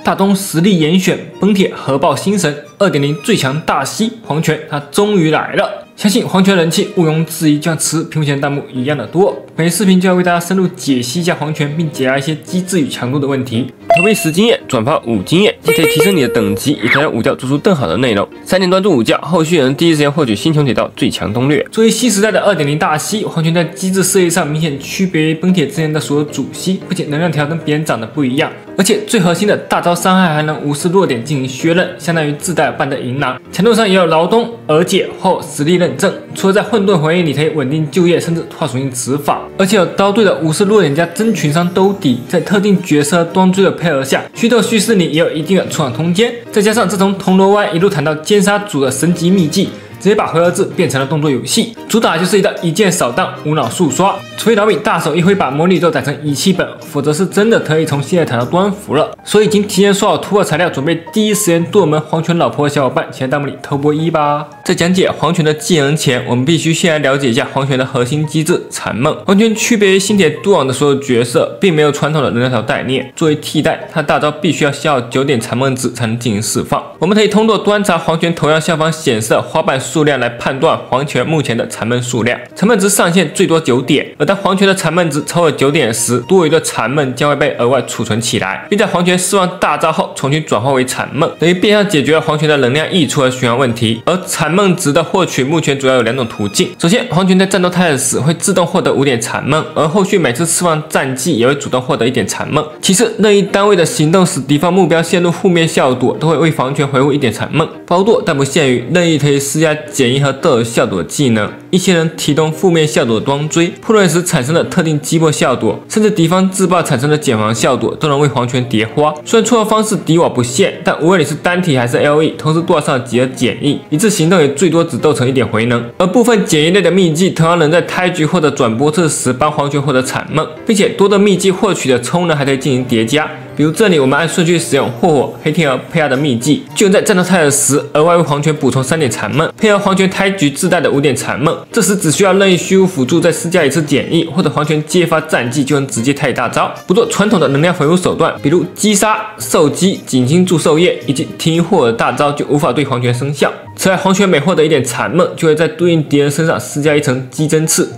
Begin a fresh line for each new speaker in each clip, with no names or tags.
大东实力严选，崩铁核爆新神 2.0 最强大吸黄泉，它终于来了。相信黄泉人气毋庸置疑，就像持屏幕前弹幕一样的多。本期视频就要为大家深入解析一下黄泉，并解答一些机制与强度的问题。投币10经验，转发5经验，既可以提升你的等级，也可以让武将做出更好的内容。3点关注武将，后续也能第一时间获取星穹铁道最强攻略。作为新时代的 2.0 大吸，黄泉在机制设计上明显区别于崩铁之前的所有主吸，不仅能量条跟别人长得不一样，而且最核心的大招伤害还能无视弱点进行削刃，相当于自带半的银狼。强度上也有劳东、而解后实力认证，除了在混沌回忆里可以稳定就业，甚至跨属性执法，而且有刀队的无视弱点加真群伤兜底，在特定角色端追的配合下，虚斗虚实里也有一定的出场空间。再加上这从铜锣湾一路谈到奸杀组的神级秘技，直接把回合制变成了动作游戏，主打就是一键扫荡，无脑速刷。除非老米大手一挥把魔力都改成仪器本，否则是真的可以从现在谈到端服了。所以已经提前刷好突破材料，准备第一时间剁门黄泉老婆的小伙伴，请在弹幕里投波1吧。在讲解黄泉的技能前，我们必须先来了解一下黄泉的核心机制残梦。黄泉区别于星铁渡网的所有角色，并没有传统的能量条概念，作为替代，它大招必须要消耗9点残梦值才能进行释放。我们可以通过观察黄泉头像下方显示的花瓣数量来判断黄泉目前的残梦数量。残梦值上限最多9点，而当黄泉的残梦值超过9点时，多余的残梦将会被额外储存起来，并在黄泉释放大招后重新转化为残梦，等于变相解决了黄泉的能量溢出的循环问题。而残梦值的获取目前主要有2种途径。首先，黄泉在战斗开始时会自动获得5点残梦，而后续每次释放战绩也会主动获得1点残梦。其次，任意单位的行动使敌方目标陷入负面效果，都会为黄泉回复1点残梦。包剁但不限于，任意可以施加减1和斗效果的技能，一些人提供负面效果的端追，破盾时产生的特定击破效果，甚至敌方自爆产生的减防效果，都能为黄泉叠花。虽然触发方式敌我不限，但无论你是单体还是 LE， 同时剁上几何减1，一次行动也最多只斗成1点回能。而部分减1类的秘技，同样能在开局或者转播次时帮黄泉获得残梦，并且多的秘技获取的充能还可以进行叠加。比如这里我们按顺序使用霍火、黑天鹅配合的秘技，就能在战斗开始时额外为黄泉补充3点残梦，配合黄泉开局自带的5点残梦。这时只需要任意虚无辅助再施加一次减1，或者黄泉接发战技就能直接开大招。不做传统的能量回复手段，比如击杀、受击、锦心祝寿夜以及停霍火的大招就无法对黄泉生效。此外，黄泉每获得1点残梦，就会在对应敌人身上施加一层击针刺。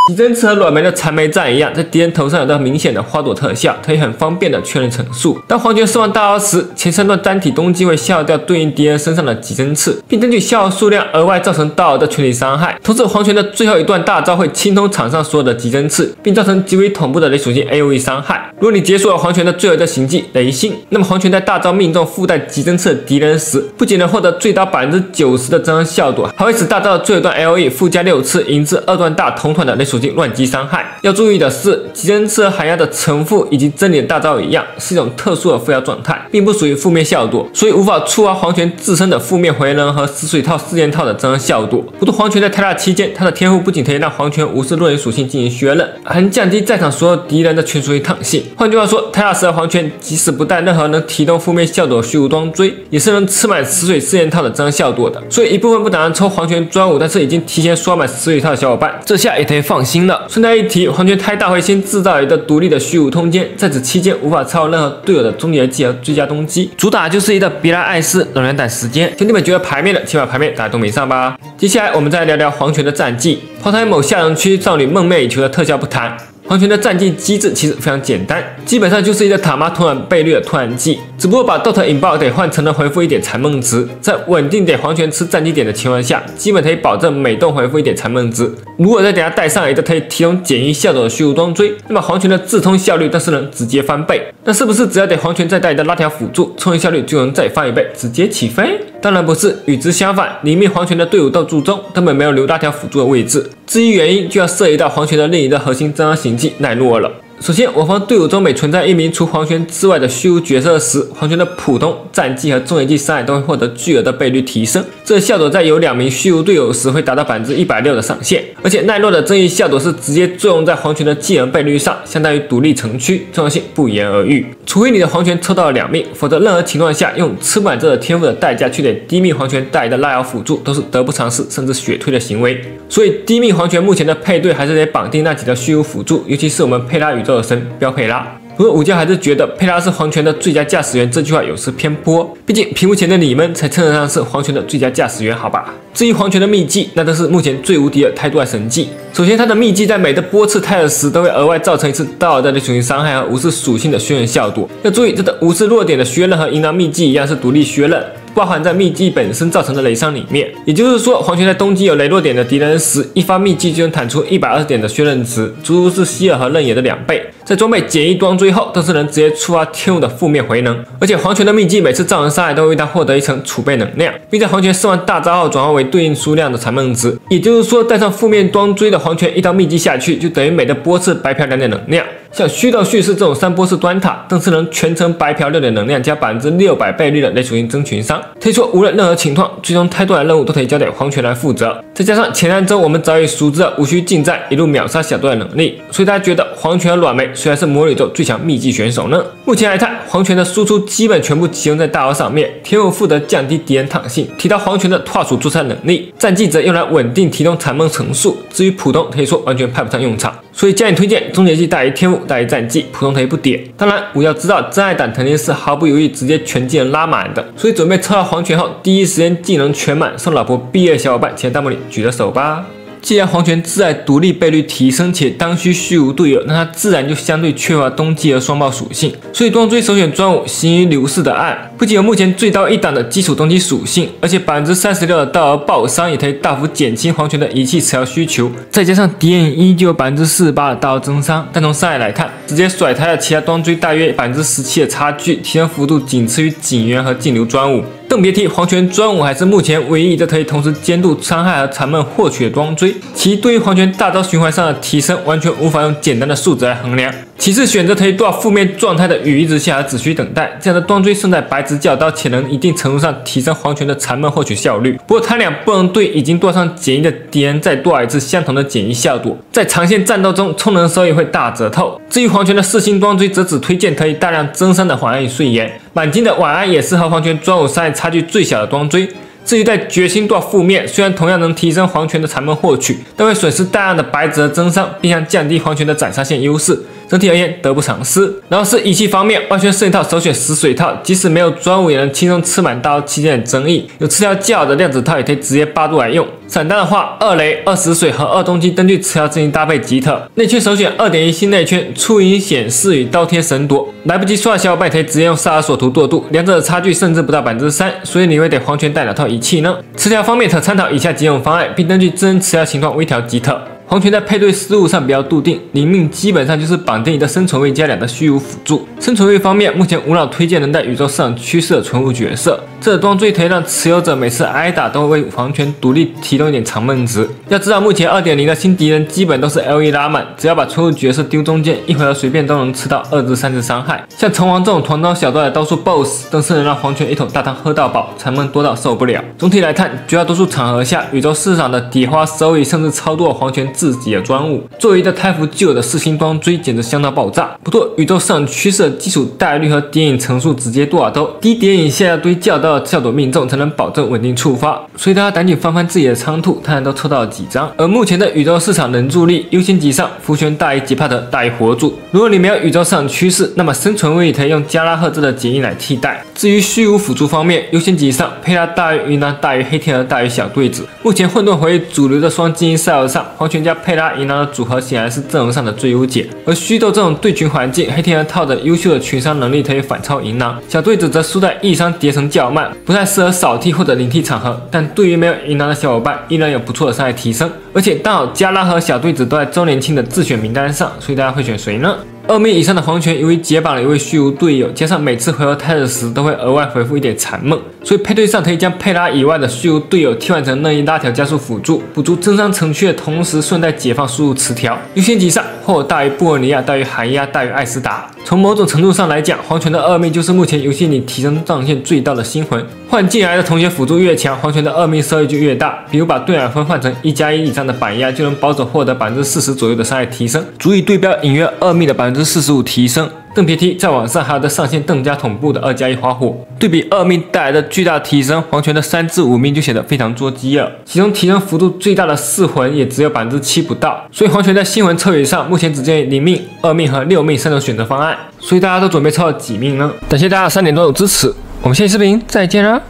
击针刺和软梅的残梅战一样，在敌人头上有着明显的花朵特效，可以很方便的确认层数。当黄泉释放大招时，前3段单体攻击会消耗掉对应敌人身上的击针刺，并根据消耗数量额外造成大额的全体伤害。同时，黄泉的最后一段大招会清通场上所有的击针刺，并造成极为恐怖的雷属性 AoE 伤害。如果你解锁了黄泉的最后一个行技雷信，那么黄泉在大招命中附带击针刺的敌人时，不仅能获得最高 90% 的增伤效果，还会使大招的最后一段 AoE 附加6次引致2段大同团的雷属性乱击伤害。要注意的是，击针刺和寒鸦的承负以及真理的大招一样，是一种特殊的附加状态，并不属于负面效果，所以无法触发黄泉自身的负面回能和死水套、四件套的增伤效果。不过黄泉在泰大期间，他的天赋不仅可以让黄泉无视弱点属性进行削刃，还能降低在场所有敌人的全属性抗性。换句话说，泰大时的黄泉即使不带任何能提供负面效果的虚无端追，也是能吃满死水四件套的增伤效果的。所以一部分不打算抽黄泉专武，但是已经提前刷满死水套的小伙伴，这下也可以放心了。顺带一提，黄泉泰大会先制造一个独立的虚无空间，在此期间无法操任何队友的终结技和追加攻击，主打就是一个别来碍事、容量等时间。兄弟们觉得牌面的，请把牌面打在东北上吧。接下来我们再来聊聊黄泉的战绩，抛开某下人区少女梦寐以求的特效不谈。黄泉的战技机制其实非常简单，基本上就是一个塔妈突然倍率的突然技，只不过把 DOT 引爆给换成了回复1点残梦值，在稳定给黄泉吃战绩点的情况下，基本可以保证每动回复1点残梦值。如果再给他带上一个可以提供减1效果的虚无端追，那么黄泉的自通效率但是能直接翻倍。那是不是只要给黄泉再带一个拉条辅助，冲击效率就能再翻1倍，直接起飞？当然不是，与之相反，里面黄泉的队伍斗助中根本没有留拉条辅助的位置。至于原因，就要涉及到黄泉的另一个核心增伤行技奈落了。首先，我方队伍中每存在一名除黄泉之外的虚无角色时，黄泉的普通、战技和重击技伤害都会获得巨额的倍率提升。这个效果在有2名虚无队友时会达到160%的上限，而且奈落的增益效果是直接作用在黄泉的技能倍率上，相当于独立城区，重要性不言而喻。除非你的黄泉抽到了2命，否则任何情况下用吃满这个天赋的代价去给低命黄泉带来的拉摇辅助都是得不偿失甚至血推的行为。所以低命黄泉目前的配对还是得绑定那几条虚无辅助，尤其是我们佩拉宇宙的神标佩拉。不过武将还是觉得佩拉是黄泉的最佳驾驶员这句话有失偏颇，毕竟屏幕前的你们才称得上是黄泉的最佳驾驶员，好吧？至于黄泉的秘技，那都是目前最无敌的态度外神技。首先，他的秘技在每的波次泰尔时都会额外造成一次大的类属性伤害和无视属性的削弱效果。要注意，这个无视弱点的削刃和银狼秘技一样是独立削刃，不包含在秘技本身造成的雷伤里面。也就是说，黄泉在攻击有雷弱点的敌人时，一发秘技就能弹出120点的削刃值，足足是希尔和刃野的2倍。在装备简易装追后，都是能直接触发天物的负面回能。而且黄泉的秘技每次造成伤害都会为他获得一层储备能量，并在黄泉施完大招后转化为对应数量的残梦值。也就是说，带上负面装追的黄泉一刀秘技下去，就等于每的波次白嫖2点能量。像虚道叙事这种3波次端塔，更是能全程白嫖6点能量加600倍率的雷属性增群伤。可以说，无论任何情况，最终态度的任务都可以交给黄泉来负责。再加上前3周我们早已熟知的无需近战一路秒杀小队的能力，所以大家觉得黄泉和软梅谁还是魔宇宙最强秘技选手呢？目前来看，黄泉的输出基本全部集中在大招上面，天物负责降低敌人躺性，提到黄泉的跨属助杀能力，战技则用来稳定提供残梦层数。至于普通，可以说完全派不上用场。所以建议推荐终结技大于天物大于战技，普通可以不点。当然，我要知道真爱党肯定是毫不犹豫直接全技能拉满的，所以准备抽到黄泉后，第一时间技能全满，送老婆毕业小伙伴前弹幕里举着手吧。既然黄泉自爱独立倍率提升且当需虚无队友，那他自然就相对缺乏冬季和双爆属性，所以装追首选专武行于流逝的暗，不仅有目前最高1档的基础冬季属性，而且36%的道额爆伤也可以大幅减轻黄泉的仪器持疗需求，再加上敌人依旧有48%的道额增伤，但从伤害来看，直接甩开了其他装追大约17%的差距，提升幅度仅次于警员和劲流专武。更别提黄泉专武还是目前唯一一个可以同时兼顾伤害和残梦获取的装追，其对于黄泉大招循环上的提升完全无法用简单的数值来衡量。其次，选择可以多少负面状态的羽翼之下，只需等待，这样的装追胜在白直教刀，且能一定程度上提升黄泉的残梦获取效率。不过他俩不能对已经多上减一的敌人再多一次相同的减一效果，在长线战斗中充能收益会大折透。至于黄泉的4星装追，则只推荐可以大量增伤的晚安与睡颜，满金的晚安也是和黄泉专武伤害差距最小的装追。至于在决心多少负面，虽然同样能提升黄泉的残梦获取，但会损失大量的白值和增伤，并将降低黄泉的斩杀线优势。整体而言得不偿失。然后是仪器方面，万轩摄影套首选死水套，即使没有专武也能轻松吃满大招期间的争议。有吃条较好的量子套也可以直接8度来用。散弹的话，2雷、20水和2冬季根据吃条进行搭配即可。内圈首选 2.1 星内圈，初影显示与倒贴神夺。来不及刷的小伙伴可以直接用萨尔索图堕度，两者的差距甚至不到3%，所以你会得黄泉带哪套仪器呢？吃条方面可参考以下几种方案，并根据自身吃条情况微调即可。黄泉在配对思路上比较笃定，灵命基本上就是绑定一个生存位加2个虚无辅助。生存位方面，目前无脑推荐能在宇宙市场趋势的存物角色，这装追可以让持有者每次挨打都会为黄泉独立提供一点长闷值。要知道，目前 2.0 的新敌人基本都是 LE 拉满，只要把存物角色丢中间，一回合随便都能吃到2至3次伤害。像虫王这种团刀小刀的刀术 BOSS， 更是能让黄泉一口大汤喝到饱，残闷多到受不了。总体来看，绝大多数场合下，宇宙市场的底花收益甚至超过黄泉自己的专武。作为一个太服既有的4星装追，简直香到爆炸。不过，宇宙市场趋势的基础大率和点影层数直接多少都低，点影下要堆较高的效果命中，才能保证稳定触发。所以大家赶紧翻翻自己的仓库，看看都抽到了几张。而目前的宇宙市场人助力优先级上，福泉大于吉帕特大于火主。如果你没有宇宙市场趋势，那么生存位可以用加拉赫兹的结印来替代。至于虚无辅助方面，优先级上佩拉大于云南大于黑天鹅大于小对子。目前混沌回忆主流的双精英赛尔上，黄泉加佩拉银狼的组合显然是阵容上的最优解。而虚斗这种对群环境，黑天鹅套着优秀的群伤能力可以反超银狼，小对子则输在异伤叠层较慢，不太适合扫替或者领替场合。但对于没有银狼的小伙伴，依然有不错的伤害提升。而且刚好加拉和小对子都在周年庆的自选名单上，所以大家会选谁呢？2命以上的黄泉由于解绑了一位虚无队友，加上每次回合泰尔时都会额外回复一点残梦，所以配对上可以将佩拉以外的虚无队友替换成任意拉条加速辅助，补足增伤城区的同时顺带解放输入词条。优先级上，霍尔大于布尔尼亚大于海亚大于艾斯达。从某种程度上来讲，黄泉的2命就是目前游戏里提升上限最大的新魂。换进来的同学辅助越强，黄泉的2命收益就越大。比如把对耳分换成1+1以上的板压，就能保守获得40%左右的伤害提升，足以对标隐约2命的45%提升。更别提再往上还有的上限更加恐怖的2+1花火，对比2命带来的巨大提升，黄泉的3至5命就显得非常捉鸡了。其中提升幅度最大的4魂也只有7%不到，所以黄泉在星魂策略上目前只建议0命、2命和6命3种选择方案。所以大家都准备抽到几命呢？感谢大家的3点多有支持，我们下期视频再见啦！